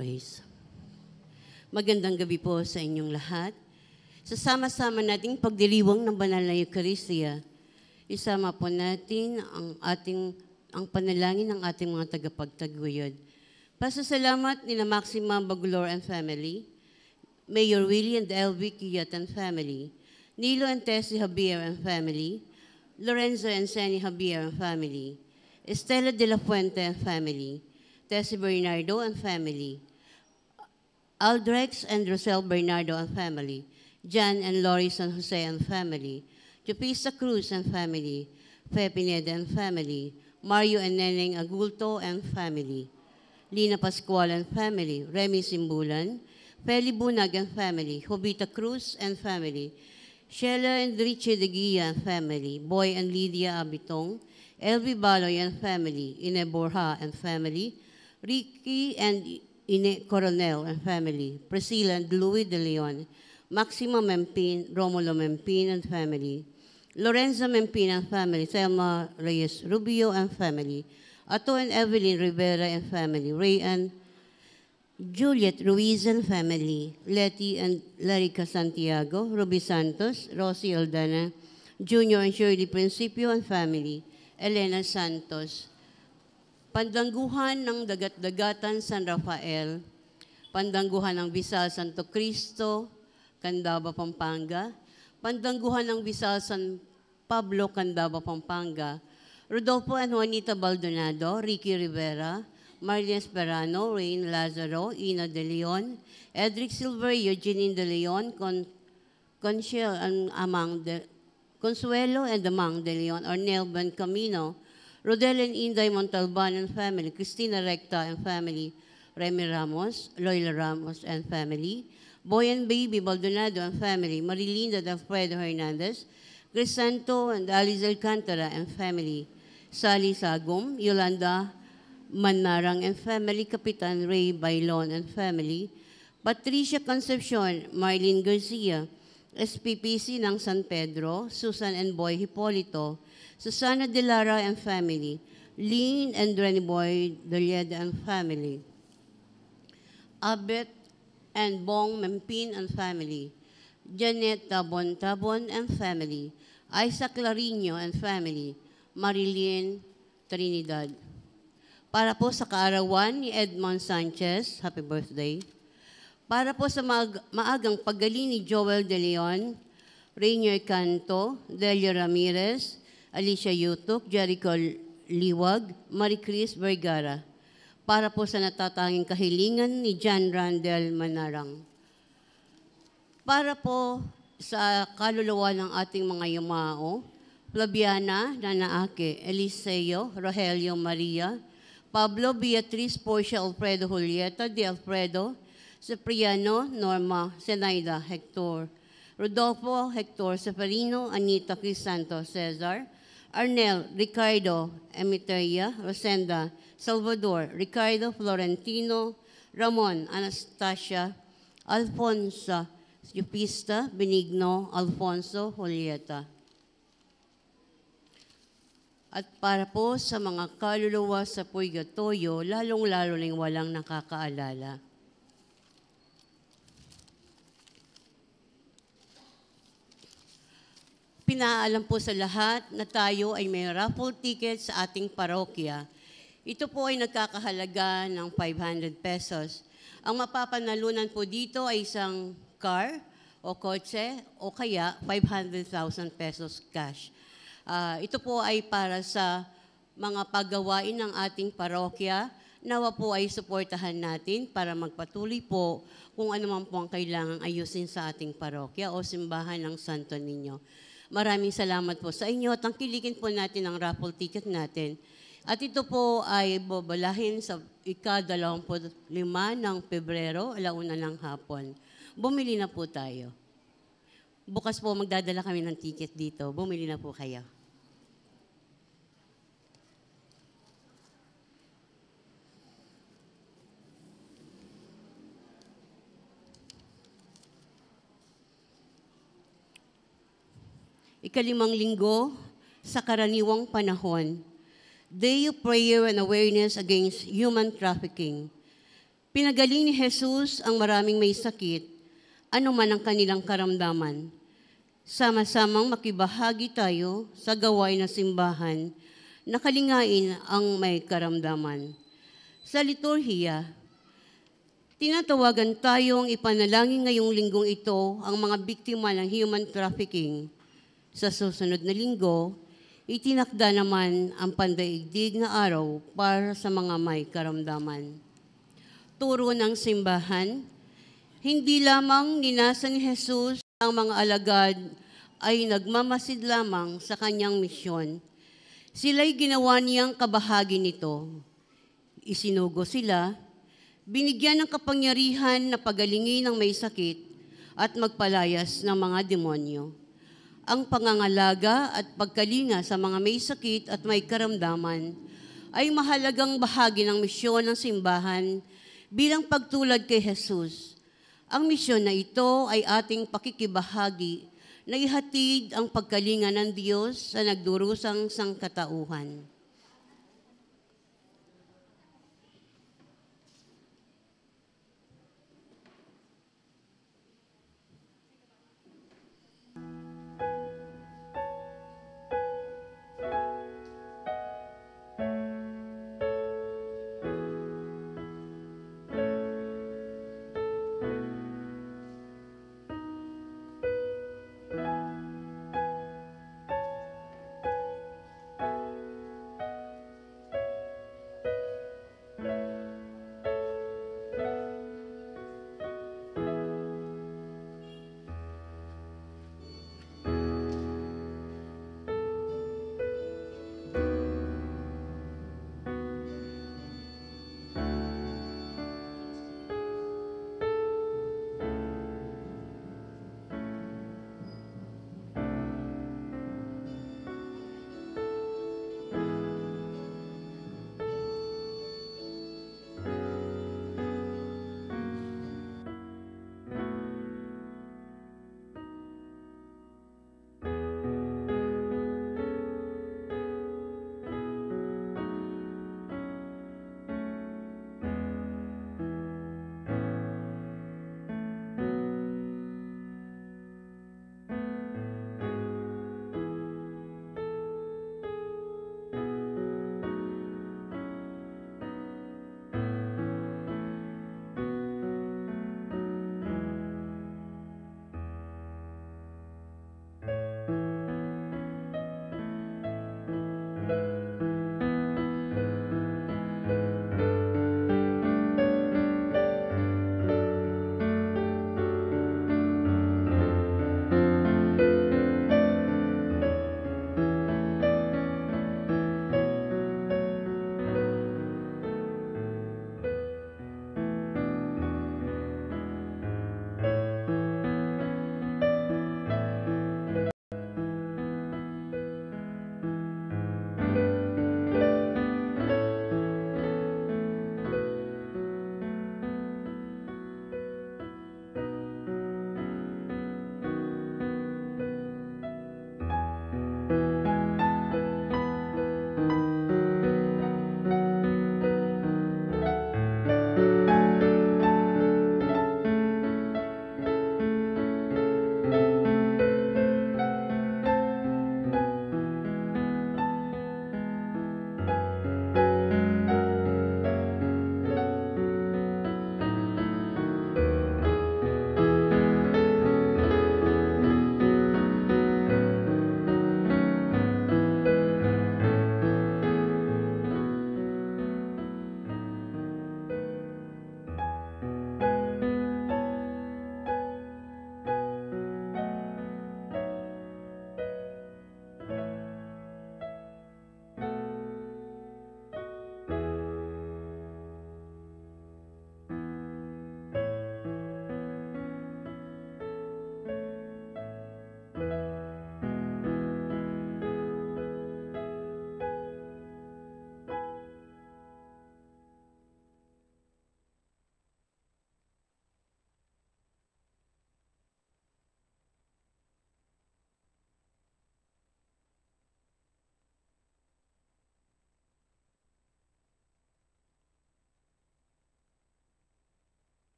Praise. Magandang gabi po sa inyong lahat. Sa sama-sama nating pagdiriwang ng banal na Eucharistia, isama po natin ang panalangin ng ating mga tagapagtaguyod. Pasasalamat nila Maxima Bagulor and family, Mayor Willie and Elvie Kiyat and family, Nilo and Tessie Javier and family, Lorenzo and Senny Javier and family, Estela de la Fuente and family, Tessie Bernardo and family, Aldrex and Rosel Bernardo and family, Jan and Lori San Jose and family, Chupisa Cruz and family, Fe Pineda and family, Mario and Neneng Agulto and family, Lina Pascual and family, Remy Simbulan, Feli Bunag and family, Jovita Cruz and family, Sheila and Richie de Guia and family, Boy and Lydia Abitong, Elvi Baloy and family, Ine Borja and family, Ricky and Ine Coronel and family, Priscilla and Louis de Leon, Maxima Mempin, Romulo Mempin and family, Lorenzo Mempin and family, Thelma Reyes Rubio and family, Ato and Evelyn Rivera and family, Ray and Juliet Ruiz and family, Letty and Larica Santiago, Ruby Santos, Rosie Aldana, Junior and Shirley Principio and family, Elena Santos, Pandangguhan ng Dagat-Dagatan San Rafael, Pandangguhan ng Bisal Santo Cristo, Candaba, Pampanga, Pandangguhan ng Bisal San Pablo, Candaba, Pampanga, Rodolfo and Juanita Baldonado, Ricky Rivera, Marlene Esperano, Rain Lazaro, Ina de Leon, Edric Silver, Eugene de Leon, Consuelo and Amang de Leon, Ornel Camino, Rodel and Inday Montalban and family, Cristina Recta and family, Remy Ramos, Loyla Ramos and family, Boy and Baby Baldonado and family, Marilinda and Alfredo Hernandez, Crisanto and Alice Alcantara and family, Sally Sagum, Yolanda Manarang and family, Kapitan Ray Bailon and family, Patricia Concepcion, Marlene Garcia, SPPC ng San Pedro, Susan and Boy Hipolito, Susana De Lara and family, Lynn and Renny Boy Dolieda and family, Abet and Bong Mempin and family, Janet Tabon and family, Isaac Larino and family, Marilyn Trinidad. Para po sa kaarawan ni Edmond Sanchez, happy birthday. Para po sa maagang paggaling ni Joel De Leon, Rainier Canto, Delia Ramirez, Alicia Yutuk, Jericho Liwag, Marie Chris Vergara. Para po sa natatanging kahilingan ni John Randel Manarang. Para po sa kaluluwa ng ating mga yumao, Flaviana Nanaake, Eliseo, Rogelio Maria, Pablo Beatriz Porcia Alfredo Julieta de Alfredo, Cipriano Norma Zenaida Hector, Rodolfo Hector Seferino, Anita Crisanto Cesar, Arnel Ricardo Emiteria Rosenda Salvador, Ricardo Florentino, Ramon Anastasia, Alfonso Yupista, Benigno, Alfonso Julieta. At para po sa mga kaluluwa sa purgatorio, lalong-lalo na walang nakakaalala. Pinaalam po sa lahat na tayo ay may raffle ticket sa ating parokya. Ito po ay nagkakahalaga ng 500 pesos. Ang mapapanalunan po dito ay isang car o kotse o kaya 500,000 pesos cash. Ito po ay para sa mga paggawain ng ating parokya. Nawa po ay suportahan natin para magpatuloy po kung ano man po ang kailangang ayusin sa ating parokya o simbahan ng Santo Niño. Maraming salamat po sa inyo. Tangkilikin po natin ang raffle ticket natin. At ito po ay babalahin sa ika-25 ng Pebrero, 1:00 ng hapon. Bumili na po tayo. Bukas po magdadala kami ng ticket dito. Bumili na po kayo. Ika-5 linggo sa karaniwang panahon, Day of Prayer and Awareness Against Human Trafficking. Pinagaling ni Jesus ang maraming may sakit, anuman ang kanilang karamdaman. Sama-samang makibahagi tayo sa gawain ng simbahan na kalingain ang may karamdaman. Sa liturhiya, tinatawagan tayong ipanalangin ngayong linggong ito ang mga biktima ng human trafficking. Sa susunod na linggo, itinakda naman ang pandaigdig na araw para sa mga may karamdaman. Turo ng simbahan, hindi lamang ninasa ni Jesus ang mga alagad ay nagmamasid lamang sa kanyang misyon. Sila'y ginawa niyang kabahagi nito. Isinugo sila, binigyan ng kapangyarihan na pagalingin ng may sakit at magpalayas ng mga demonyo. Ang pangangalaga at pagkalinga sa mga may sakit at may karamdaman ay mahalagang bahagi ng misyon ng simbahan bilang pagtulad kay Jesus. Ang misyon na ito ay ating pakikibahagi na ihatid ang pagkalinga ng Diyos sa nagdurusang sangkatauhan.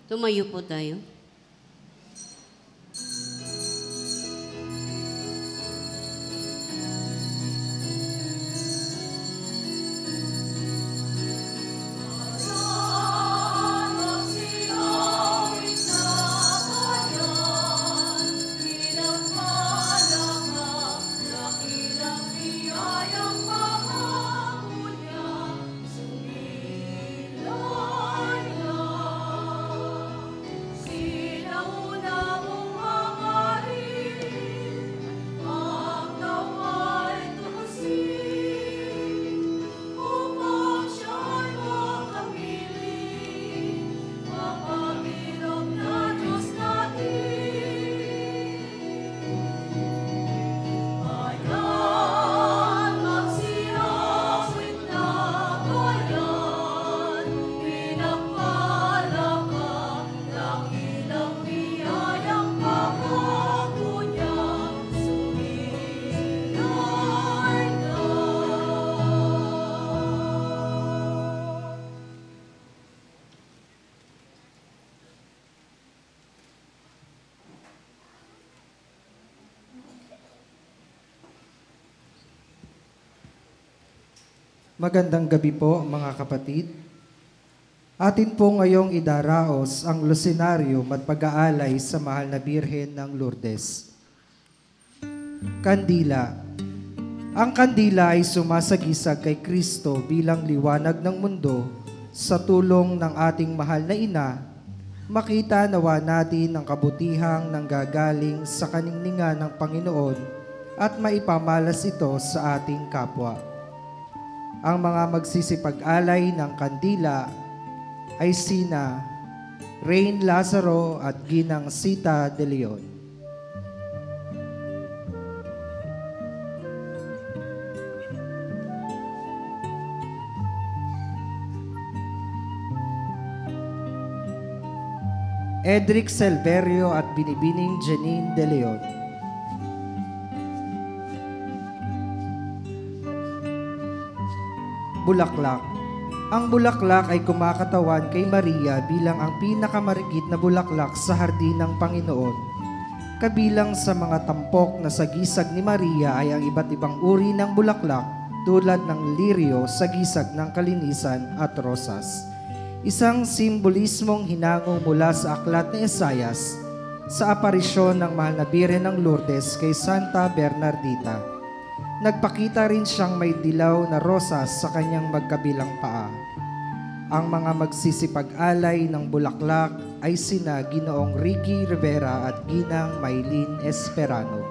Tumayo po tayo. Magandang gabi po mga kapatid. Atin po ngayong idaraos ang lusinaryo at pag-aalay sa mahal na Birhen ng Lourdes. Kandila. Ang kandila ay sumasagisag kay Kristo bilang liwanag ng mundo. Sa tulong ng ating mahal na ina, makita nawa natin ang kabutihang nanggagaling sa kaningningan ng Panginoon at maipamalas ito sa ating kapwa. Ang mga magsisipag-alay ng kandila ay sina Rain Lazaro at Ginang Sita de Leon. Edric Silverio at Binibining Janine de Leon. Bulaklak. Ang bulaklak ay kumakatawan kay Maria bilang ang pinakamarigit na bulaklak sa hardin ng Panginoon. Kabilang sa mga tampok na sagisag ni Maria ay ang iba't ibang uri ng bulaklak tulad ng lirio, sagisag ng kalinisan at rosas. Isang simbolismong hinango mula sa aklat ni Esaias sa aparisyon ng mahal na Birhen ng Lourdes kay Santa Bernardita. Nagpakita rin siyang may dilaw na rosas sa kanyang magkabilang paa. Ang mga magsisipag-alay ng bulaklak ay sina Ginoong Ricky Rivera at Ginang Maylene Esperano.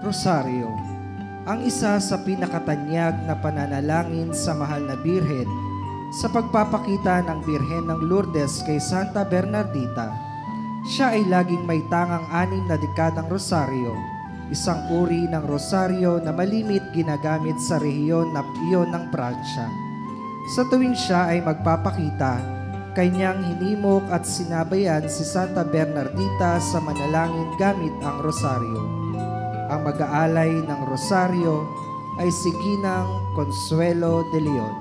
Rosario. Ang isa sa pinakatanyag na pananalangin sa mahal na Birhen sa pagpapakita ng Birhen ng Lourdes kay Santa Bernardita. Siya ay laging may tangang 6 na dekadang rosaryo, isang uri ng rosaryo na malimit ginagamit sa rehiyon na iyon ng Pransya. Sa tuwing siya ay magpapakita, kanyang hinimok at sinabayan si Santa Bernardita sa manalangin gamit ang rosaryo. Ang mag-aalay ng rosaryo ay si Ginang Consuelo de Leon.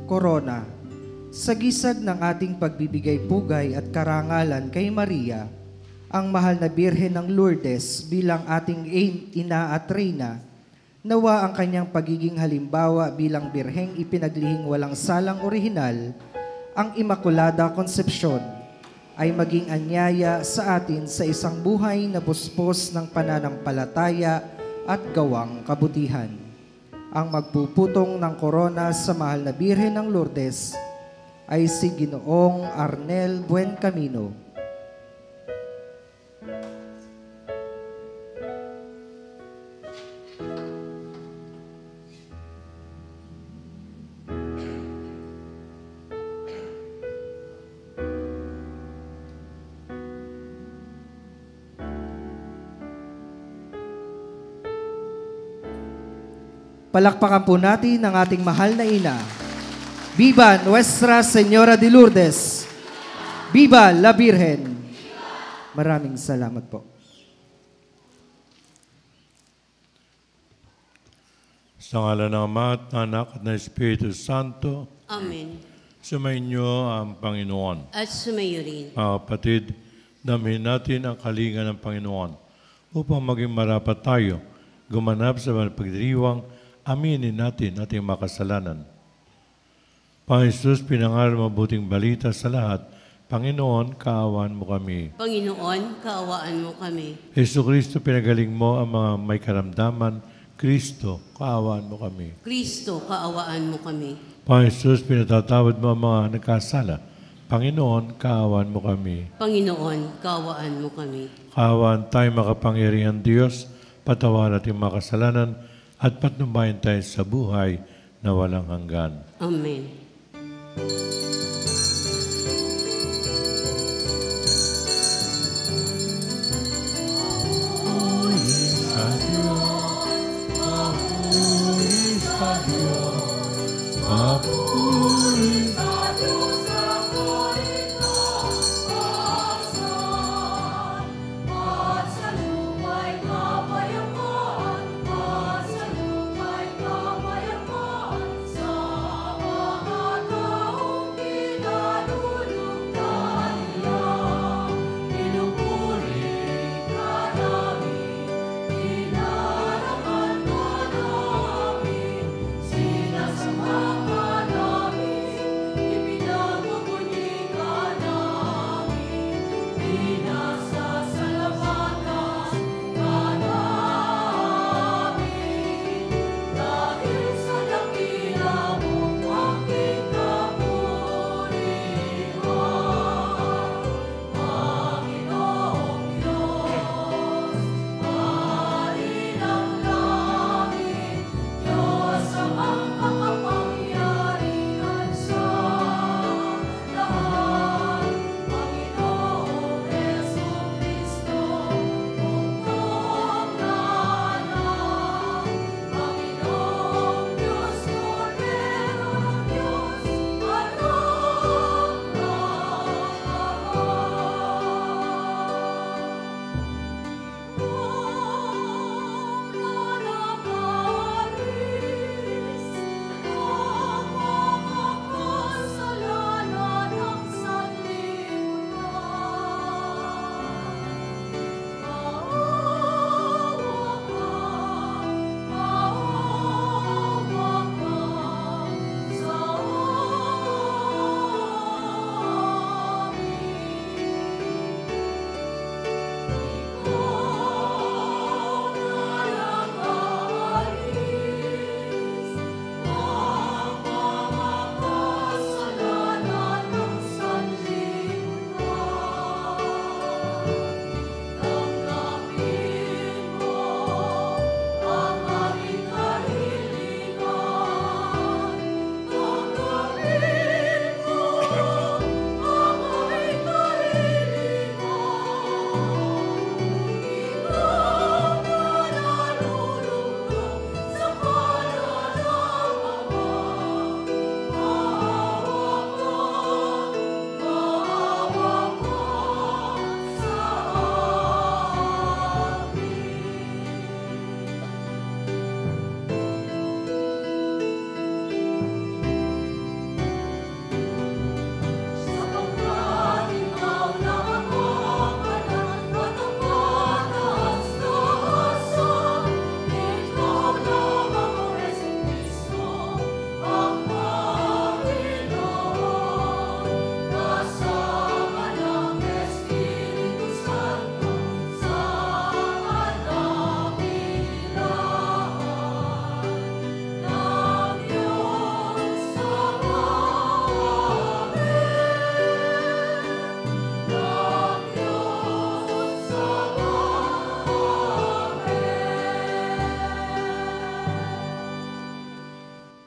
Corona. Sa gisag ng ating pagbibigay pugay at karangalan kay Maria, ang mahal na Birhen ng Lourdes bilang ating ina at reyna, nawa ang kanyang pagiging halimbawa bilang birheng ipinaglihing walang salang orihinal, ang Immaculada Concepcion, ay maging anyaya sa atin sa isang buhay na buspos ng pananampalataya at gawang kabutihan. Ang magpuputong ng korona sa mahal na Birhen ng Lourdes ay si Ginoong Arnel Buencamino. Palakpakan po natin ang ating mahal na ina. Viva Nuestra Señora de Lourdes! Viva la Virgen! Maraming salamat po. Sa ngala ng Ama at ng Anak at ng Espiritu Santo, Amen. sumainyo ang Panginoon. At sumayo rin. Mga kapatid, damhin natin ang kalinga ng Panginoon upang maging marapat tayo, gumanap sa mga pagdiriwang, aminin natin ating makasalanan. Panginoon Jesus, pinangaral mabuting balita sa lahat. Panginoon, kaawaan mo kami. Panginoon, kaawaan mo kami. Jesucristo, pinagaling mo ang mga may karamdaman. Kristo, kaawaan mo kami. Kristo, kaawaan mo kami. Panginoon Jesus, pinatatawad mo ang mga nagkasala. Panginoon, kaawaan mo kami. Panginoon, kaawaan mo kami. Kaawaan tayo makapangyarihan Diyos, patawaran ating mga kasalanan, at patnubayan tayo sa buhay na walang hanggan. Amen.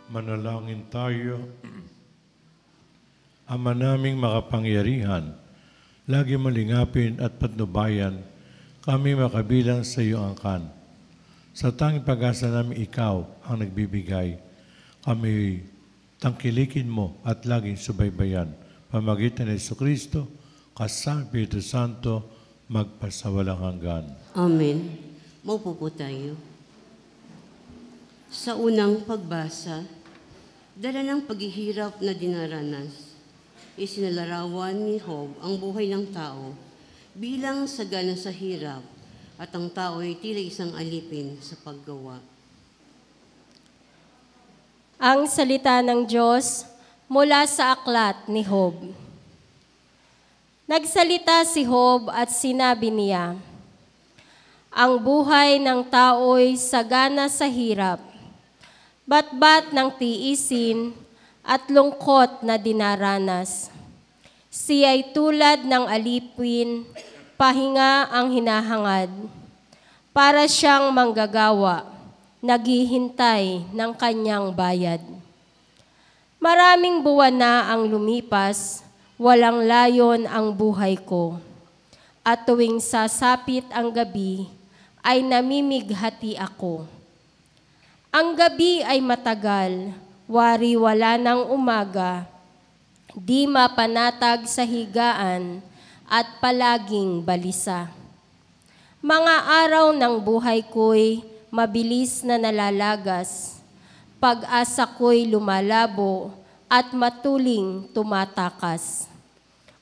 Manalangin tayo. Ama naming makapangyarihan, lagi malingapin at patnubayan kami makabilang sa iyo angkan. Sa tanging pag-asa namin ikaw ang nagbibigay. Kami tangkilikin mo at laging subaybayan. Pamagitan ni Jesucristo, kasama Espiritu Santo, magpasawalang hanggan. Amen. Maupo po tayo. Sa unang pagbasa, dala ng paghihirap na dinaranas, isinalarawan ni Job ang buhay ng tao bilang sagana sa hirap, at ang tao ay tila isang alipin sa paggawa. Ang salita ng Diyos mula sa aklat ni Job. Nagsalita si Job at sinabi niya, ang buhay ng tao'y sagana sa hirap, batbat ng tiisin at lungkot na dinaranas. Siya'y tulad ng alipin, pahinga ang hinahangad. Para siyang manggagawa, naghihintay ng kanyang bayad. Maraming buwan na ang lumipas, walang layon ang buhay ko. At tuwing sasapit ang gabi, ay namimighati ako. Ang gabi ay matagal, wari-wala ng umaga, di mapanatag sa higaan at palaging balisa. Mga araw ng buhay ko'y mabilis na nalalagas, pag-asa ko'y lumalabo at matuling tumatakas.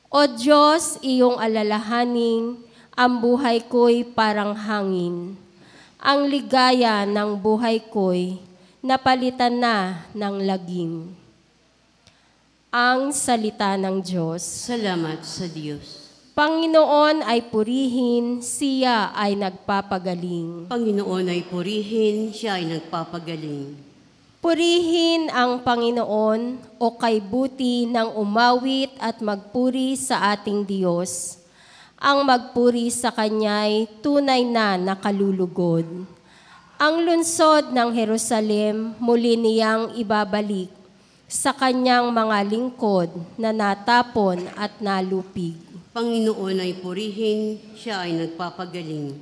O Diyos, iyong alalahanin, ang buhay ko'y parang hangin. Ang ligaya ng buhay ko'y napalitan na ng lagim. Ang salita ng Diyos. Salamat sa Diyos. Panginoon ay purihin, siya ay nagpapagaling. Panginoon ay purihin, siya ay nagpapagaling. Purihin ang Panginoon o kay buti ng umawit at magpuri sa ating Diyos. Ang magpuri sa Kanya'y tunay na nakalulugod. Ang lungsod ng Jerusalem muli niyang ibabalik sa Kanyang mga lingkod na natapon at nalupig. Panginoon ay purihin, siya ay nagpapagaling.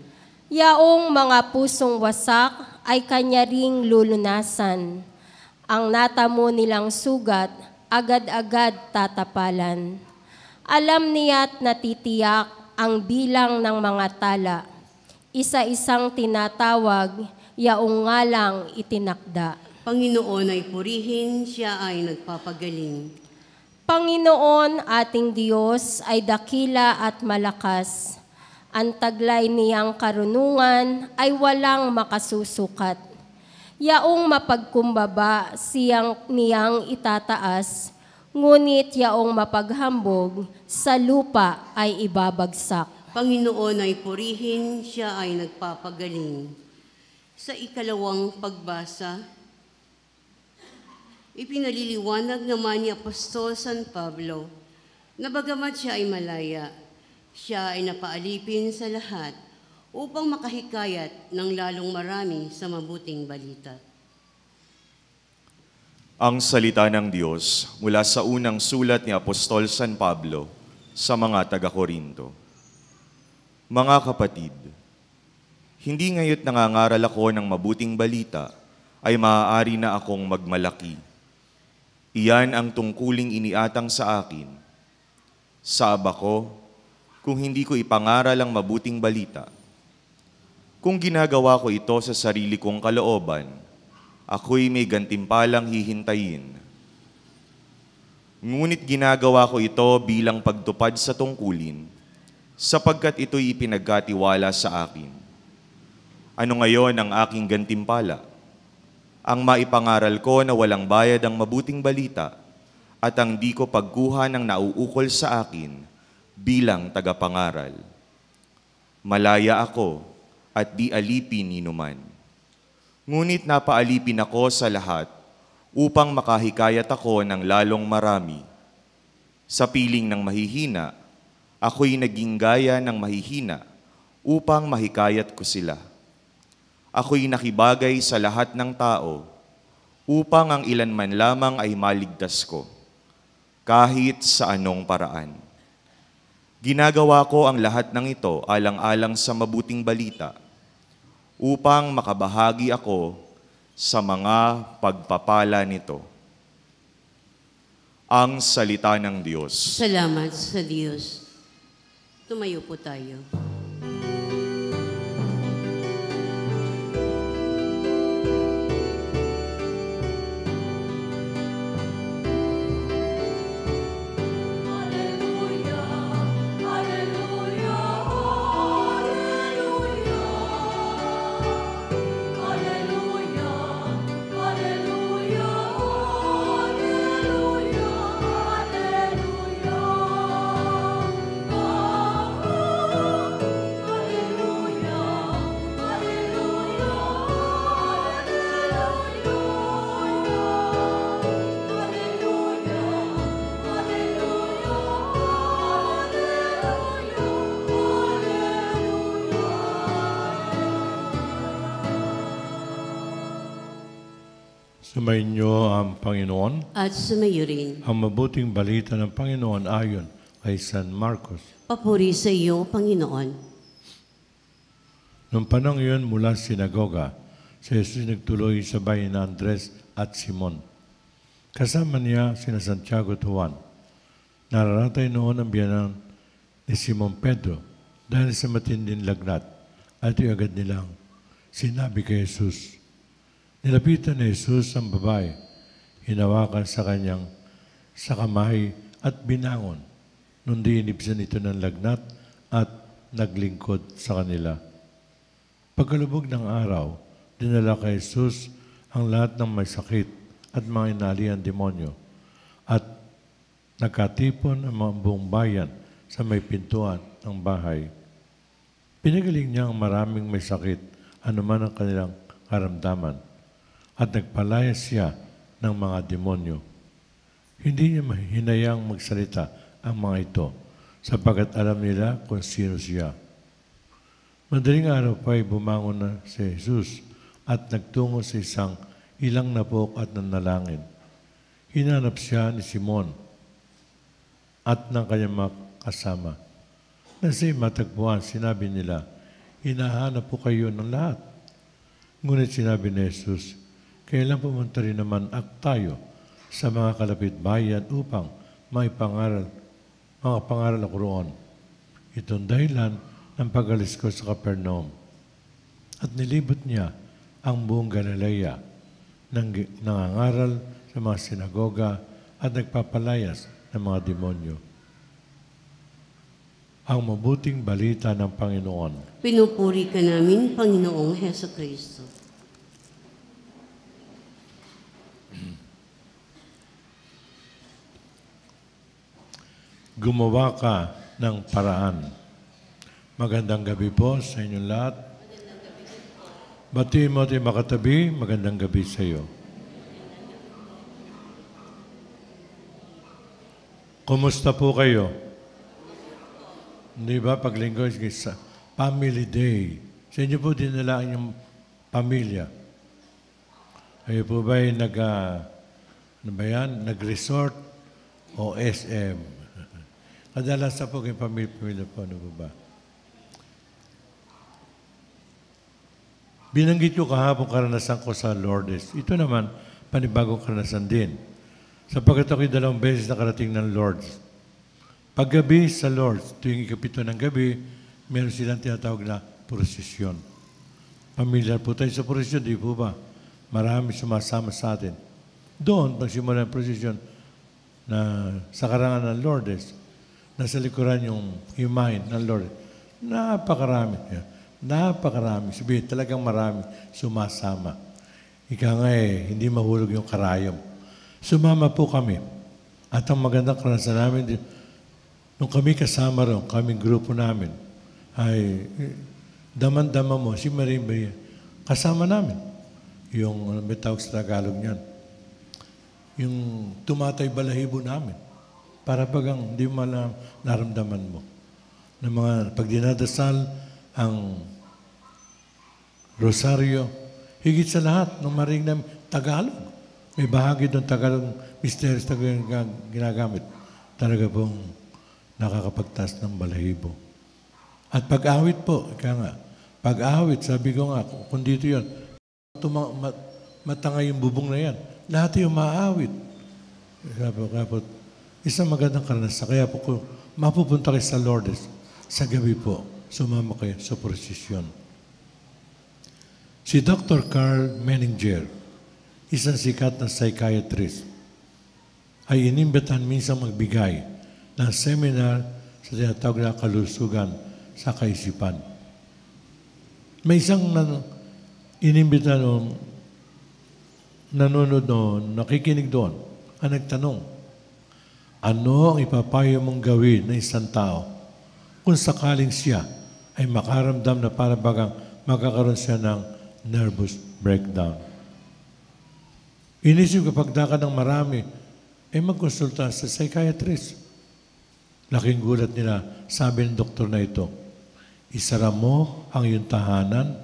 Yaong mga pusong wasak ay Kanya ring lulunasan. Ang natamo nilang sugat, agad-agad tatapalan. Alam niya't natitiyak ang bilang ng mga tala. Isa-isang tinatawag, yaong ngalang itinakda. Panginoon ay purihin, siya ay nagpapagaling. Panginoon ating Diyos ay dakila at malakas. Ang taglay niyang karunungan ay walang makasusukat. Yaong mapagkumbaba siyang niyang itataas, ngunit yaong mapaghambog sa lupa ay ibabagsak. Panginoon ay purihin, siya ay nagpapagaling. Sa ikalawang pagbasa, ipinaliliwanag naman ni Apostol San Pablo na bagamat siya ay malaya, siya ay napaalipin sa lahat upang makahikayat ng lalong marami sa mabuting balita. Ang salita ng Diyos mula sa unang sulat ni Apostol San Pablo sa mga taga-Korinto. Mga kapatid, hindi ngayon nangangaral ako ng mabuting balita ay maaari na akong magmalaki. Iyan ang tungkuling iniatang sa akin. Saab ako, kung hindi ko ipangaral ang mabuting balita. Kung ginagawa ko ito sa sarili kong kalooban, ako'y may gantimpalang hihintayin. Ngunit ginagawa ko ito bilang pagtupad sa tungkulin, sapagkat ito'y ipinagkatiwala sa akin. Ano ngayon ang aking gantimpala? Ang maipangaral ko na walang bayad ang mabuting balita at ang di ko pagkuha ng nauukol sa akin bilang tagapangaral. Malaya ako at di alipin ni numan. Ngunit napaalipin ako sa lahat upang makahikayat ako ng lalong marami. Sa piling ng mahihina, ako'y naging gaya ng mahihina upang mahikayat ko sila. Ako'y nakibagay sa lahat ng tao upang ang ilan man lamang ay maligtas ko, kahit sa anong paraan. Ginagawa ko ang lahat ng ito alang-alang sa mabuting balita upang makabahagi ako sa mga pagpapala nito. Ang salita ng Diyos. Salamat sa Diyos. Tumayo po tayo. Sumainyo ang Panginoon. At sumayo rin. Ang mabuting balita ng Panginoon ayon kay San Marcos. Papuri sa iyo, Panginoon. Noong panahon iyon mula sa sinagoga, si Jesus nagtuloy sa bayan na Andres at Simon. Kasama niya sina Santiago at Juan. Nararatay noon ang biyanan ni Simon Pedro dahil sa matinding lagnat at agad nilang sinabi kay Jesus. Nilapitan ni Jesus ang babae, hinawakan sa kanyang sa kamay at binangon. Nung diinibsan ito ng lagnat at naglingkod sa kanila. Pagkalubog ng araw, dinala kay Jesus ang lahat ng may sakit at mga inalihan demonyo at nagkatipon ang mga buong bayan sa may pintuan ng bahay. Pinagaling niya ang maraming may sakit, anuman ang kanilang karamdaman, at nagpalaya siya ng mga demonyo. Hindi niya hinayang magsalita ang mga ito, sapagkat alam nila kung sino siya. Madaling araw pa ay bumangon na si Jesus at nagtungo sa isang ilang napok at nanalangin. Hinanap siya ni Simon at ng kanyang mga kasama. Nasa matagpuan, sinabi nila, hinahanap po kayo ng lahat. Ngunit sinabi ni Jesus, kailan pumunta rin naman tayo sa mga kalapit bayan upang mga pangaral ako roon. Itong dahilan ng pag-alis ko sa Capernaum. At nilibot niya ang buong Galilea, nangangaral sa mga sinagoga at nagpapalayas ng mga demonyo. Ang mabuting balita ng Panginoon. Pinupuri ka namin, Panginoong Heso Kristo. Gumawa ka ng paraan. Magandang gabi po sa inyong lahat. Batiin mo at makatabi, magandang gabi sa iyo. Kumusta po kayo? Di ba, paglinggo is Family Day. Sa inyo po dinalaan yung pamilya. Kayo po ba ay nag-resort o SM? Kadalasan po kayong pamilya po, ano ba? Binanggit ko kahapon karanasan ko sa Lourdes. Ito naman, panibagong karanasan din. Sapagkat ako'y 2 beses nakarating ng Lourdes. Paggabi sa Lourdes, tuwing ikapito ng gabi, meron silang tinatawag na prosesyon. Pamilyar po tayo sa prosesyon, di po ba? Marami sumasama sa atin. Doon, pagsimula ng prosesyon na sa karangan ng Lourdes, nasa likuran yung imahin ng Lord. Napakarami. Napakarami. Sabihin, talagang marami sumasama. Ika nga hindi mahulog yung karayom. Sumama po kami. At ang magandang karanasan namin, nung kami kasama rin, kaming grupo namin, ay daman-dama mo, si Marie kasama namin. Yung may tawag sa Tagalog niyan. Yung tumatay balahibo namin. Para bagang hindi mo naramdaman mo. Na mga pag dinadasal ang rosaryo, higit sa lahat, nung maring na Tagalog. May bahagi doon Tagalog, mysterious Tagalog ginagamit. Talaga pong nakakapagtas ng balahibo. At pag-awit po, kaya nga, Pag-awit, sabi ko nga, kung dito yun, matangay yung bubong na yan. Lahat yung maawit. Kaya po, isang magandang karanasan. Kaya po, kung mapupunta kayo sa Lourdes, sa gabi po, sumama kayo sa prosesyon. Si Dr. Carl Menninger, isang sikat na psychiatrist, ay inimbitahan minsan magbigay ng seminar sa tinatawag na kalusugan sa kaisipan. May isang inimbitahan o nanonood noon, nakikinig doon, ang nagtanong, ano ang ipapayo mong gawin ng isang tao kung sakaling siya ay makaramdam na para bagang magkakaroon siya ng nervous breakdown? Inisip kapag daka ng marami, ay magkonsulta sa psychiatrist. Laking gulat nila, sabi ng doktor na ito, isara mo ang iyong tahanan,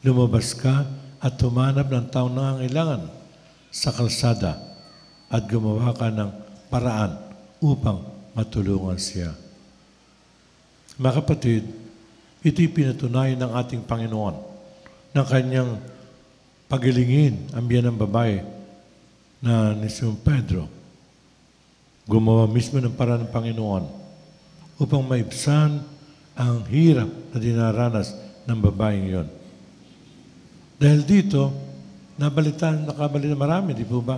lumabas ka at humanap ng taong nangangailangan sa kalsada at gumawa ka ng paraan upang matulungan siya. Mga kapatid, ito'y pinatunayan ng ating Panginoon ng kanyang pagilingin ang biyanang babae na ni Simon Pedro. Gumawa mismo ng paraan ng Panginoon upang maibsan ang hirap na dinaranas ng babaeng yon. Dahil dito, nakabalita marami, di po ba?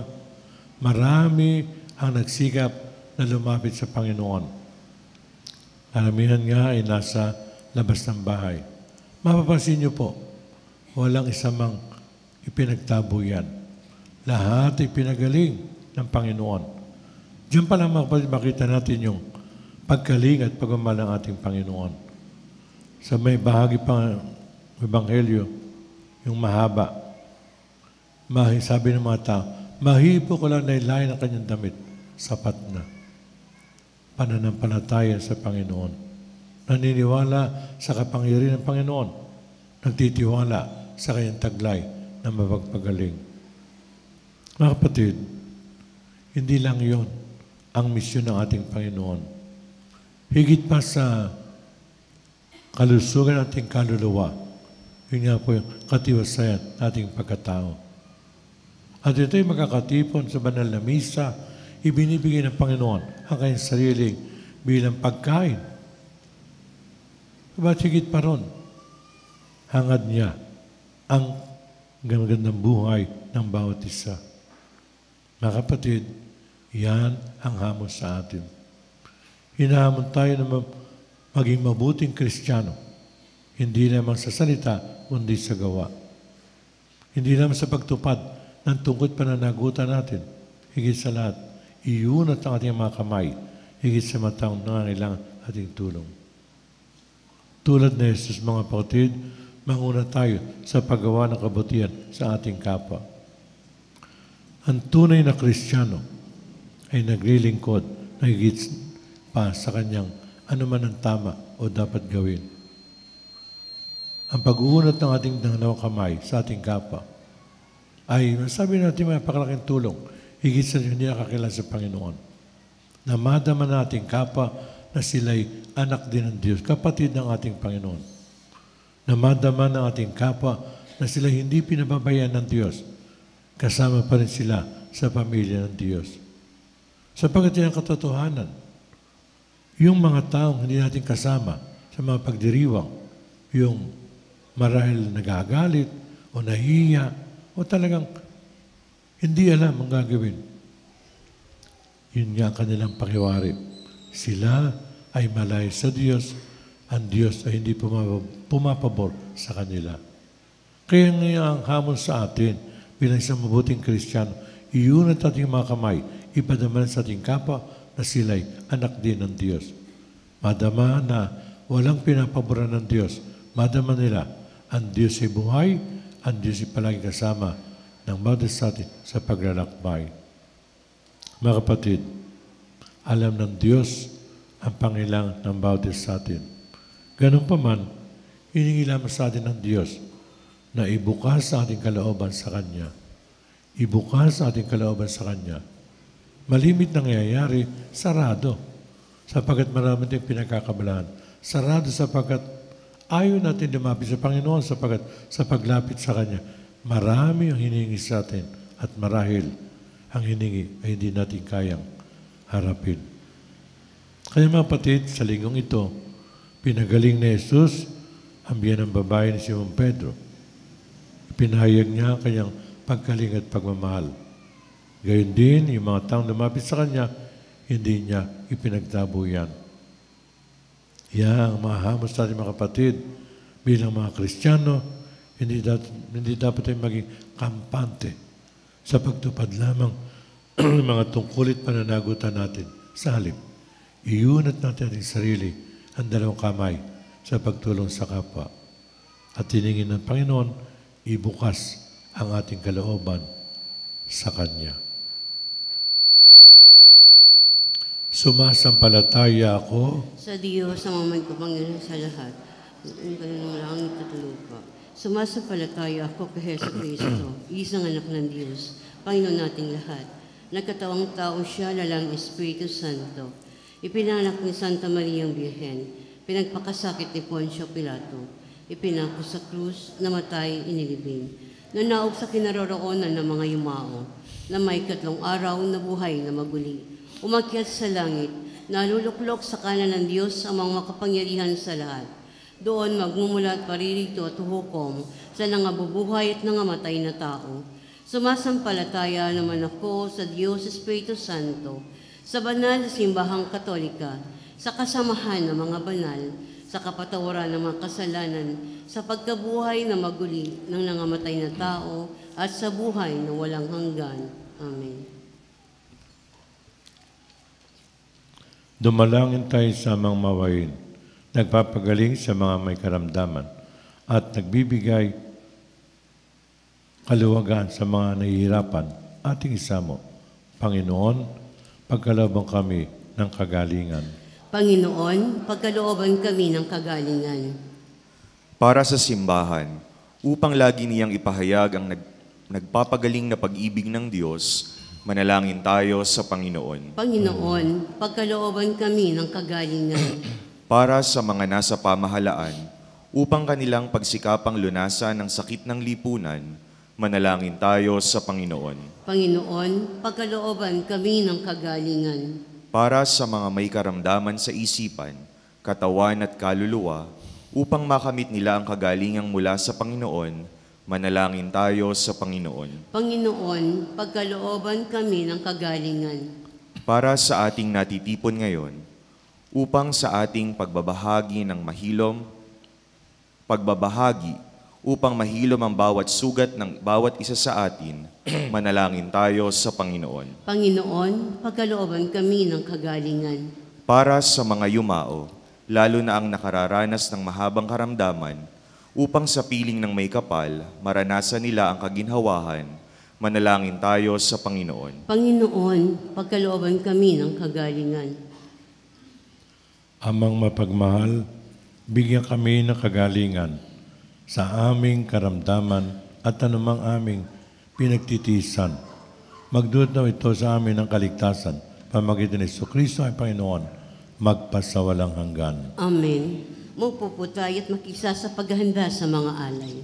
Marami ang nagsikap na lumapit sa Panginoon. Karamihan nga ay nasa labas ng bahay. Mapapansin niyo po, walang isa mang ipinagtabo yan. Lahat ay pinagaling ng Panginoon. Diyan pa lang makita natin yung pagkaling at pagmamahal ng ating Panginoon. Sa may bahagi pang Ebanghelyo, yung mahaba, sabi ng mga tao, mahipo ko lang na ilayan ang kanyang damit, sapat na. Pananampalataya sa Panginoon. Naniniwala sa kapangyarihan ng Panginoon. Nagtitiwala sa kanyang taglay na mapagpagaling. Mga kapatid, hindi lang yon ang misyon ng ating Panginoon. Higit pa sa kalusugan ng ating kaluluwa, yun nga po yung katiwasayan ng ating pagkatao. At ito'y makakatipon sa banal na misa, ibinibigay ng Panginoon ang kanyang sariling bilang pagkain. Ba't higit pa ron? Hangad niya ang gandang buhay ng bawat isa. Mga kapatid, yan ang hamon sa atin. Hinahamon tayo na maging mabuting Kristiyano. Hindi naman sa salita, kundi sa gawa. Hindi naman sa pagtupad ng tungkod pananagutan natin. Higit sa lahat, iunat ang ating mga kamay. Higit sa matang nangangailangan ating tulong. Tulad na Jesus, mga kapatid, manguna tayo sa paggawa ng kabutihan sa ating kapwa. Ang tunay na Kristiyano ay naglilingkod na higit pa sa kanyang anuman ang tama o dapat gawin. Ang pag-uunat ng ating dalawang kamay sa ating kapwa ay, sabi natin, may pakalaking tulong, higit sa hindi nakakilala sa Panginoon. Na madama na ating kapwa na sila'y anak din ng Diyos, kapatid ng ating Panginoon. Na madama ng ating kapwa na sila hindi pinababayaan ng Diyos, kasama pa rin sila sa pamilya ng Diyos. Sapagkat yan ang katotohanan. Yung mga taong hindi natin kasama sa mga pagdiriwang, yung marahil nagagalit o nahiya o talagang hindi alam ang gagawin. Yun nga ang kanilang pakiwari. Sila ay malayo sa Diyos, ang Diyos ay hindi pumapabor sa kanila. Kaya nga ang hamon sa atin bilang isang mabuting Kristiyano, iunat ating mga kamay, ipadamanan sa ating kapwa na sila'y anak din ng Diyos. Madama na walang pinapaboran ng Diyos. Madama nila, ang Diyos ay buhay, ang Diyos ay palagi kasama ng bawat sa atin sa paglalakbay. Mga kapatid, alam ng Diyos ang pangailangan ng bawat sa atin. Ganun pa man, hiningi lamang sa atin ng Diyos na ibukas ang ating kalooban sa Kanya. Ibukas ang ating kalooban sa Kanya. Malimit nangyayari, sarado. Sapagkat marami tayong pinagkakabalahan. Sarado sapagkat Ayaw natin lumapit sa Panginoon sapagkat sa paglapit sa Kanya, marami ang hiningi sa atin at marahil ang hiningi ay hindi natin kayang harapin. Kaya mga kapatid, sa linggong ito, pinagaling na Jesus ang biyanang babae ni Simon Pedro. Pinahayag niya ang kanyang pagkaling at pagmamahal. Gayon din, yung mga taong lumapit sa Kanya, hindi niya ipinagtabo yan. Yan ang mahamos natin mga kapatid. Bilang mga Kristiyano, hindi dapat tayo maging kampante sa pagtupad lamang ng mga tungkulit pananagutan natin. Sa halip, iunat natin ating sarili ang dalawang kamay sa pagtulong sa kapwa. At tiningin ng Panginoon, ibukas ang ating kalooban sa Kanya. Sumasampalataya ako Sa Diyos, ang mamay ko Panginoon sa lahat. Ang kanunong langit at lupa. Sumasampalataya ako kay Heso Kristo, isang anak ng Diyos, Panginoon nating lahat. Nagkatawang tao siya, lalang Espiritu Santo. Ipinanak ni Santa Maria ang Birhen. Pinagpakasakit ni Poncio Pilato. Ipinako sa krus, namatay, inilibing. Nanaog sa kinaroroonan ng mga yumao, na may 3 araw na buhay na maguli. Umakyat sa langit, naluluklok sa kanan ng Diyos ang mga makapangyarihan sa lahat. Doon magmumula at paririto at hukom sa nangabubuhay at nangamatay na tao. Sumasampalataya naman ako sa Diyos Espiritu Santo, sa banal na simbahang katolika, sa kasamahan ng mga banal, sa kapatawaran ng mga kasalanan, sa pagkabuhay na maguli ng nangamatay na tao, at sa buhay na walang hanggan. Amen. Dumalangin tayo sa mga mawain, nagpapagaling sa mga may karamdaman, at nagbibigay kaluwagan sa mga nahihirapan. Ating isamo, Panginoon, pagkalooban kami ng kagalingan. Panginoon, pagkalooban kami ng kagalingan. Para sa simbahan, upang lagi niyang ipahayag ang nagpapagaling na pag-ibig ng Diyos, manalangin tayo sa Panginoon. Panginoon, pagkalooban kami ng kagalingan. Para sa mga nasa pamahalaan, upang kanilang pagsikapang lunasan ng sakit ng lipunan, manalangin tayo sa Panginoon. Panginoon, pagkalooban kami ng kagalingan. Para sa mga may karamdaman sa isipan, katawan at kaluluwa, upang makamit nila ang kagalingang mula sa Panginoon, manalangin tayo sa Panginoon. Panginoon, pagkalooban kami ng kagalingan. Para sa ating natitipon ngayon, upang sa ating pagbabahagi upang mahilom ang bawat sugat ng bawat isa sa atin, manalangin tayo sa Panginoon. Panginoon, pagkalooban kami ng kagalingan. Para sa mga yumao, lalo na ang nakararanas ng mahabang karamdaman, upang sa piling ng may kapal, maranasan nila ang kaginhawahan, manalangin tayo sa Panginoon. Panginoon, pagkalooban kami ng kagalingan. Amang mapagmahal, bigyan kami ng kagalingan sa aming karamdaman at anumang aming pinagtitiisan. Magdulot na ito sa amin ng kaligtasan, pamagitan ni Jesucristo ay Panginoon, magpasawalang hanggan. Amen. Maupo tayo at makisa sa paghahanda sa mga alay. Ay,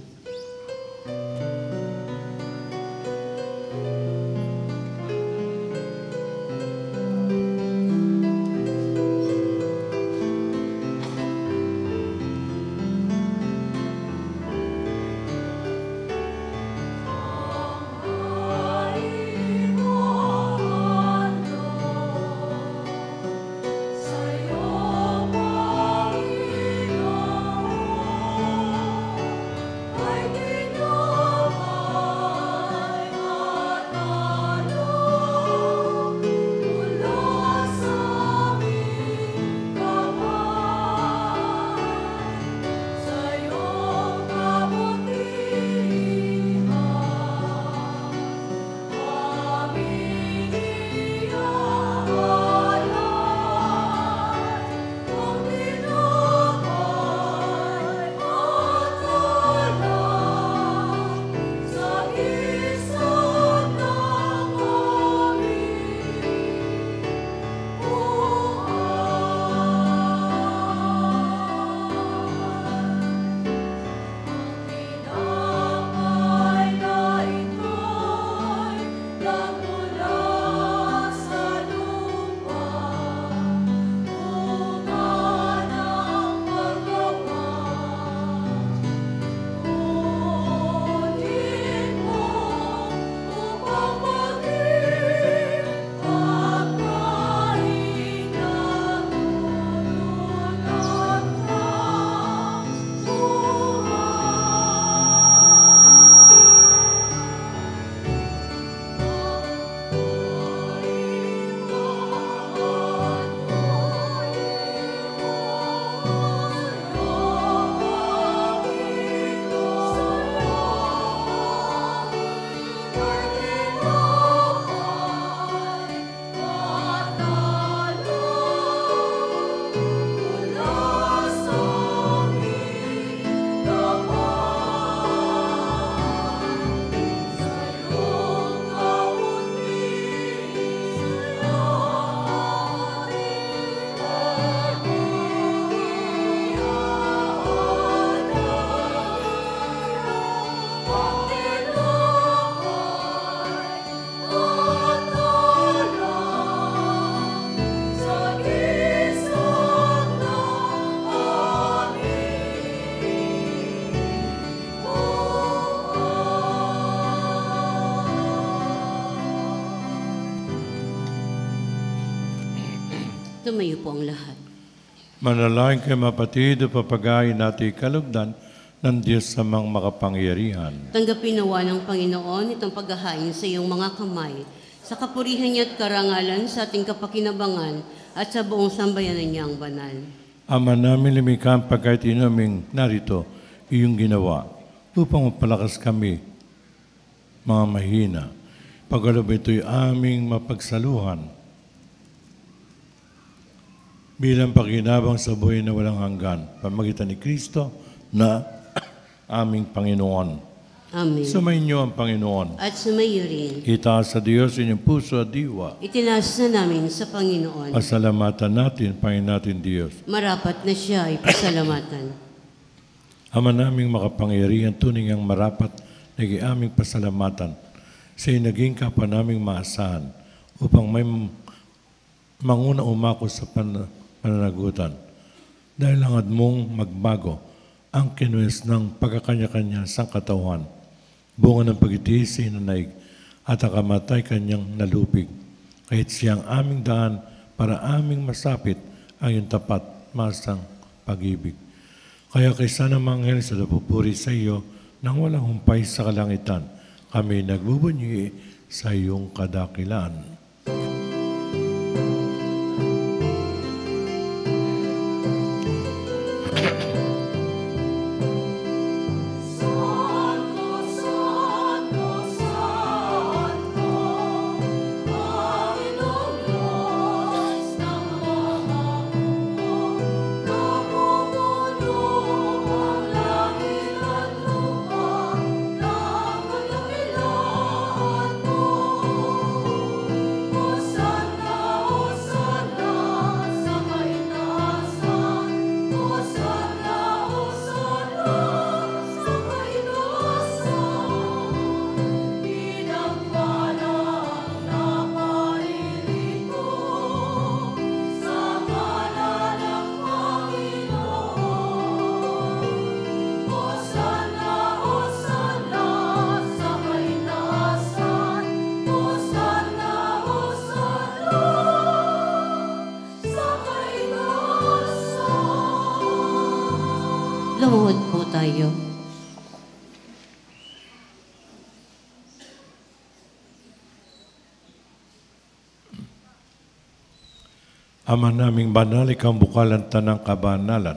Tumayo po ang lahat. Manalangin kayo mapatid, papagayin natin kalugdan ng Diyos sa mga makapangyarihan. Tanggapin nawa ng Panginoon itong paghahain sa iyong mga kamay, sa kapurihan niya at karangalan sa ating kapakinabangan at sa buong sambayanan niyang banal. Ama namin lumikha ang pagkait inuming narito iyong ginawa upang mapalakas kami, mga mahina. Pagkaloob ito'y aming mapagsaluhan bilang pakinabang sa buhay na walang hanggan, pamagitan ni Kristo na aming Panginoon. Amen. Sumayin niyo ang Panginoon. At sumayo rin. Itaas sa Diyos inyong puso at diwa. Itinaas na namin sa Panginoon. Pasalamatan natin, Panginoon natin Diyos. Marapat na siya ay pasalamatan. Ama naming makapangyarihan, tunay ang marapat na aming pasalamatan sa naging kapwa naming maasahan upang may manguna umako sa pananagutan. Dahil langad mong magbago ang kinuwes ng pagkakanya-kanya sa katawan, bunga ng pag-itiis sa inanaig at ang kamatay kanyang nalupig. Kahit siyang aming daan para aming masapit ang iyong tapat masang pag-ibig. Kaya kaysa ng mga anghel sa napupuri sa iyo nang walang humpay sa kalangitan, kami nagbubunyi sa iyong kadakilaan. Lumuhod po tayo. Ama naming banal, ikaw ang bukalan tanang kabanalan.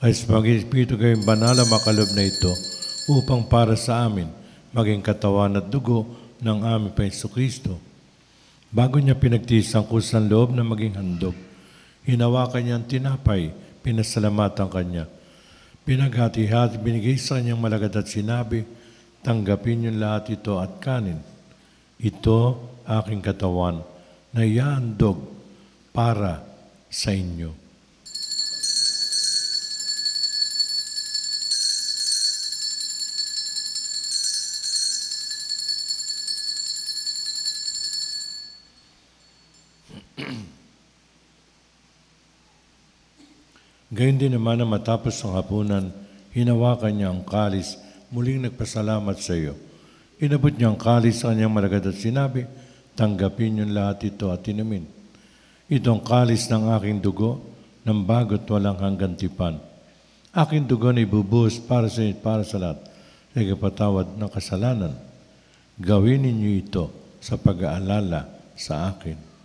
Kaya sa Pag-Espiritu kayong banal ang makalob na ito upang para sa amin maging katawan at dugo ng aming Jesucristo. Bago niya pinagtiis ang kusang loob na maging handog, hinawakan niya ang tinapay, pinasalamatan kanya. Pinaghati-hati, binigay sa kanyang malagad at sinabi, tanggapin niyo lahat ito at kanin. Ito aking katawan na ihahandog para sa inyo. Gayun din naman na matapos ang hapunan, hinawakan niya ang kalis, muling nagpasalamat sa iyo. Inabot niya ang kalis sa kanyang malagad at sinabi, tanggapin niyo lahat ito at inumin. Ito ang kalis ng aking dugo, ng bago't walang hanggang tipan. Aking dugo na ibubuhos para sa inyo, para sa lahat, sa ikapatawad ng kasalanan. Gawin ninyo ito sa pag-aalala sa akin.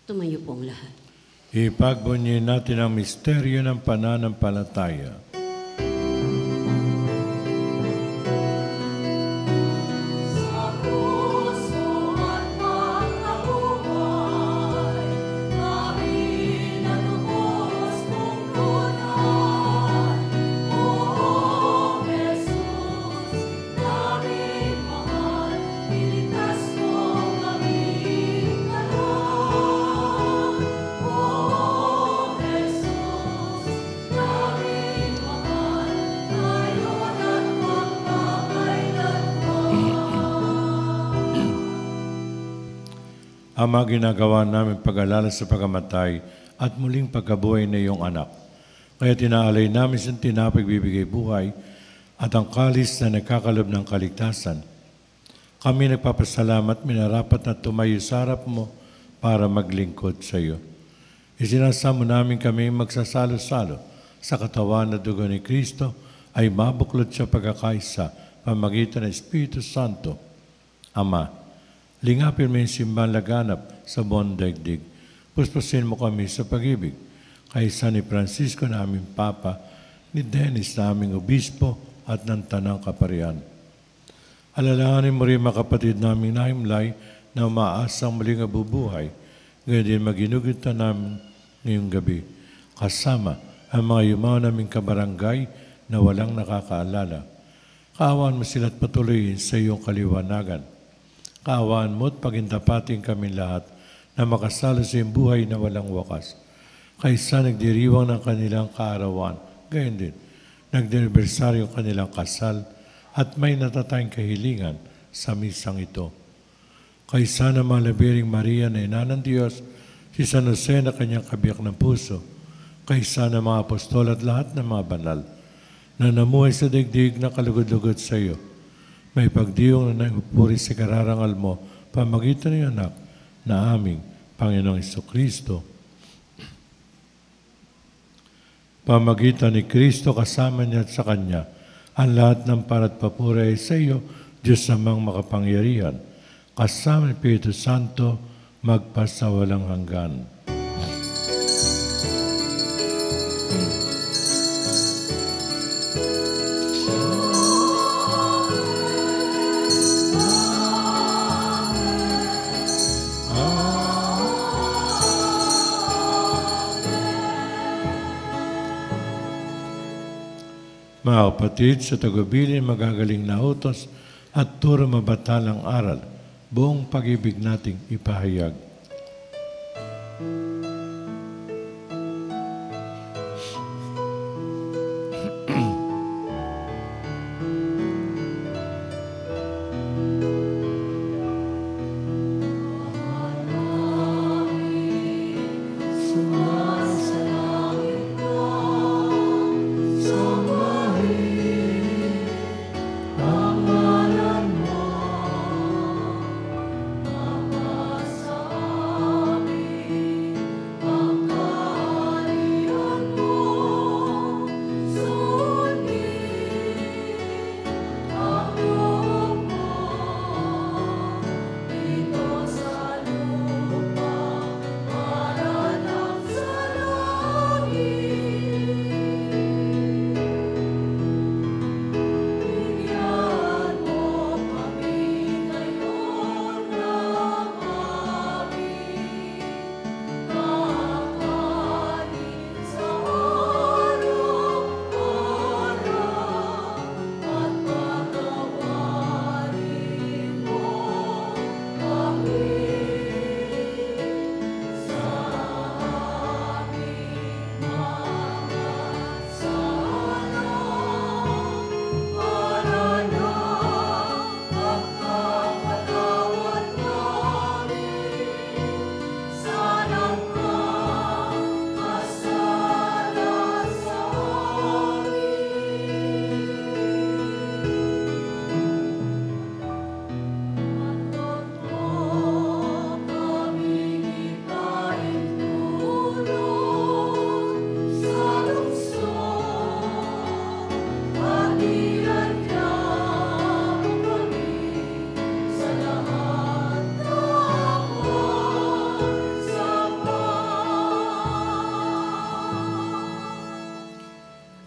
Tumayo po ang lahat. Ipagbunyi natin ang misteryo ng pananampalataya. Ama, ginagawa namin pag-alala sa pagkamatay at muling pagkabuhay na iyong anak. Kaya tinaalay namin sa tinapay bibigay buhay at ang kalis na nagkakalob ng kaligtasan. Kami nagpapasalamat, minarapat na tumayo sa harap mo para maglingkod sa iyo. Isinasamo namin kami magsasalo-salo sa katawan na dugo ni Kristo ay mabuklod sa pagkakaisa pamagitan ng Espiritu Santo. Ama, lingapin mo yung simbang laganap sa buong daigdig. Puspusin mo kami sa pag-ibig. Kaisa ni Francisco na aming Papa, ni Dennis na aming Obispo at ng Tanang Kaparian. Alalahanin mo rin mga kapatid naming nahimlay na umaasang muling abubuhay. Ngayon din maginugutan namin ngayong gabi. Kasama ang mga yumaw naming kabarangay na walang nakakaalala. Kaawaan mo sila at patuloyin sa iyong kaliwanagan. Kaawaan mo at pagindapating kami lahat na makasalo sa iyong buhay na walang wakas. Kaysa nagdiriwang ng kanilang kaarawan, gayon din, nagdinibersaryo kanilang kasal at may natatayang kahilingan sa misang ito. Kaysa na malabiring Maria na ina ng Diyos, si San Jose na kanyang kabiyak ng puso, kaysa na mga apostol at lahat ng mga banal, na namuhay sa daigdig na kalugod-lugod sa iyo, may pagdiyong na naipupuri sa kararangal mo, pamagitan ng anak na aming Panginoong Jesucristo. Pamagitan ni Kristo kasama niya at sa Kanya, ang lahat ng parat papuri ay sa iyo, Diyos namang makapangyarihan, kasama ni Espiritu Santo, magpasawalang hanggan. Mga kapatid, sa tagubilin magagaling na utos at turo mabatalang aral, buong pag-ibig nating ipahayag.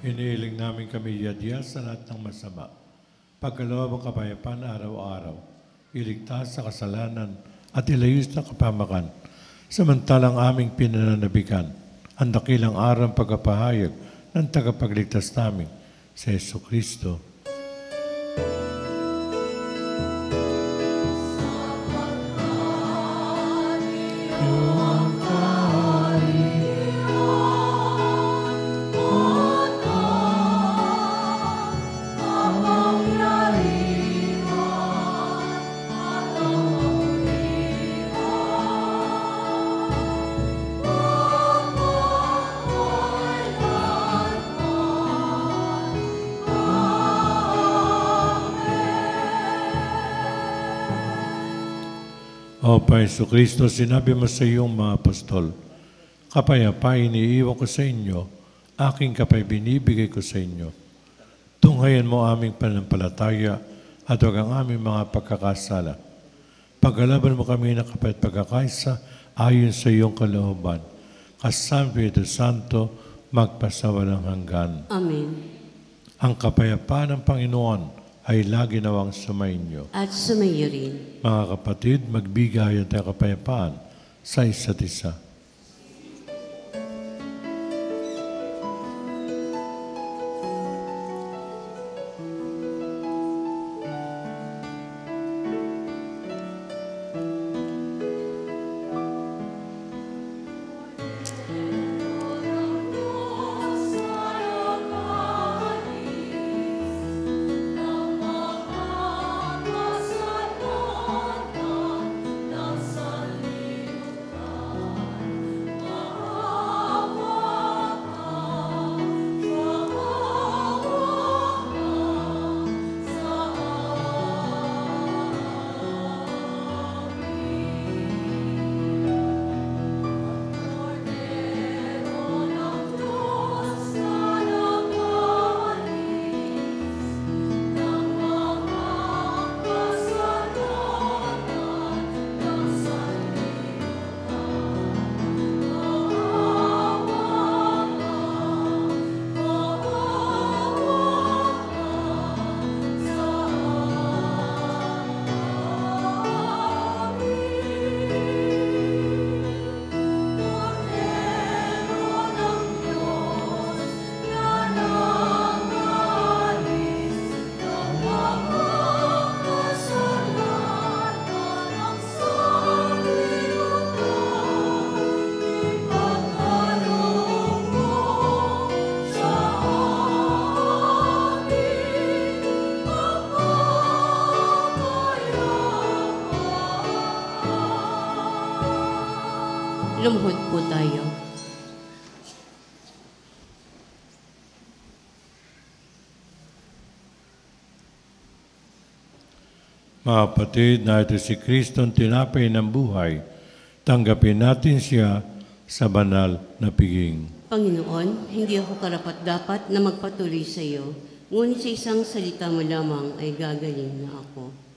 Hinihiling namin kami yadya sa lahat ng masama. Pagkaloob ang kapayapaan araw-araw, iligtas sa kasalanan at ilayos ng kapamakan. Samantalang aming pinananabikan, ang dakilang araw pagkapahayag ng tagapagligtas namin, si Jesucristo. O Paiso Kristo, sinabi mo sa iyong mga apostol, kapayapaan iniiwan ko sa inyo, aking kapay binibigay ko sa inyo. Tunghayan mo aming pananampalataya at huwag ang aming mga pagkakasala. Pagkalaban mo kami ng kapay at pagkakaisa ayon sa iyong kalooban. Kasama Espiritu Santo, magpasawalang hanggan. Amen. Ang kapayapaan ng Panginoon ay lagi nawang sumainyo. At sumayo rin. Mga kapatid, magbigayan tayo kapayapaan sa isa't isa. Lumuhod po tayo. Mga kapatid, na ito si Kristo ang tinapay ng buhay. Tanggapin natin siya sa banal na piging. Panginoon, hindi ako karapat-dapat na magpatuloy sa iyo, ngunit sa isang salita mo lamang ay gagaling na ako.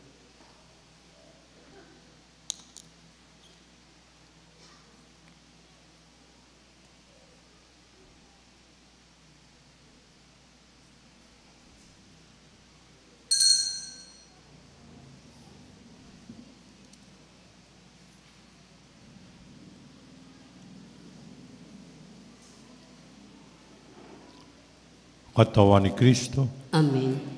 Katawan ni Kristo. Amen.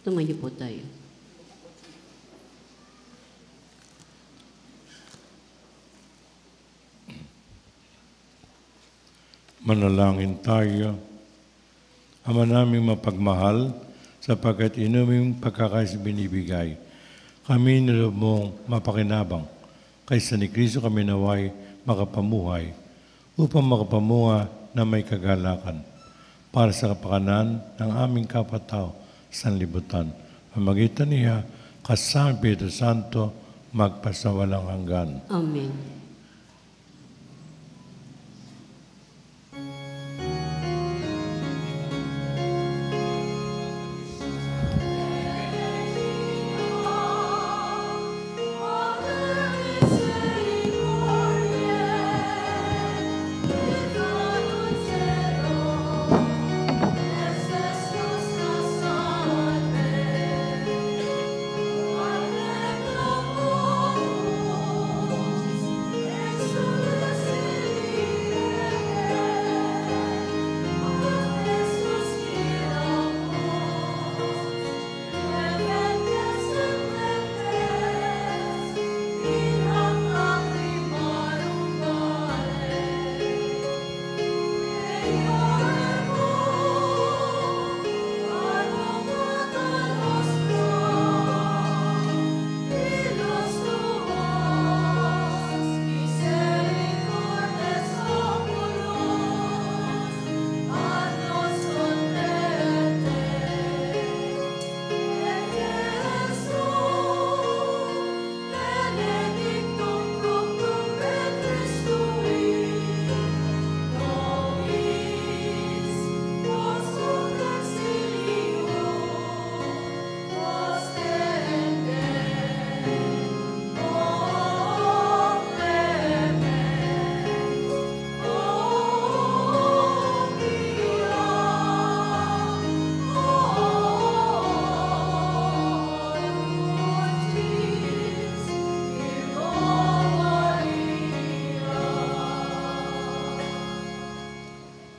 Tumayo po tayo. Manalangin tayo. Ama naming mapagmahal, sapagkat inuming pagkakais binibigay, kami niloob mong mapakinabang, kaysa ni Kristo kami naway makapamuhay, upang makapamunga na may kagalakan, para sa kapakanan ng aming kapatao sa sanlibutan. Pamagitan niya, kasama Espiritu Santo, magpasawalang hanggan. Amen.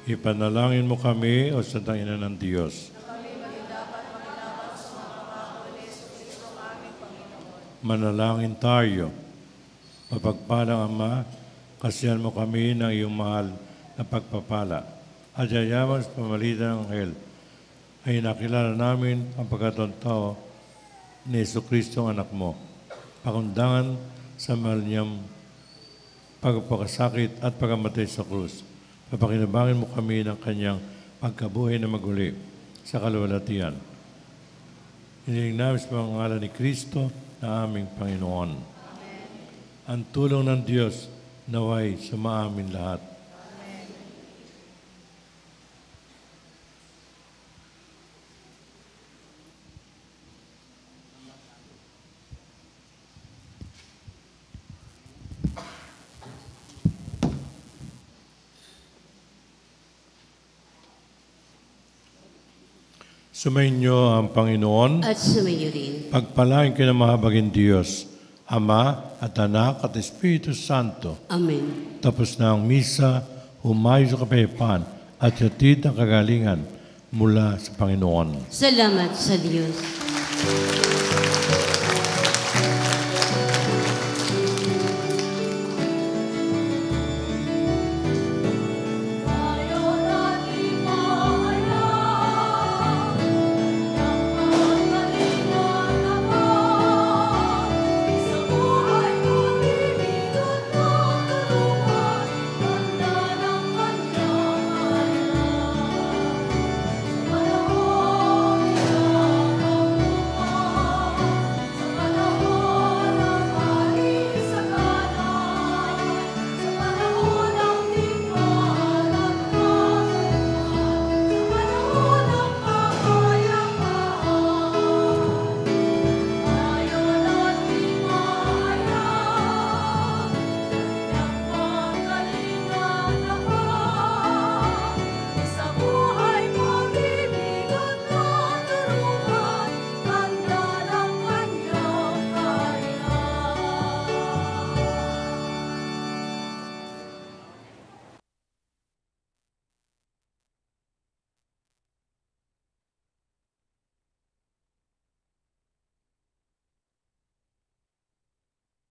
Ipanalangin mo kami, O Santa Ina ng Diyos. Manalangin tayo. Mapagpalang Ama, kasihan mo kami ng iyong mahal na pagpapala. At yayaman sa pamalitan ng Anghel, ay nakilala namin ang pagkatontao ni Jesucristo ang anak mo. Pakundangan sa mahal niyang pagpakasakit at pagkamatay sa krus. Papakinabangin mo kami ng kanyang pagkabuhay na maguli sa kaluwalhatian. Hiniling namin sa pangalan ni Kristo na aming Panginoon. Amen. Ang tulong ng Diyos naway sumaamin lahat. Amen. Sumainyo ang Panginoon. At sumainyo rin. Pagpalain kayo ng mahabagin Diyos, Ama at Anak at Espiritu Santo. Amen. Tapos na ang misa, humayo sa kapayapaan at hatid ang kagalingan mula sa Panginoon. Salamat sa Diyos.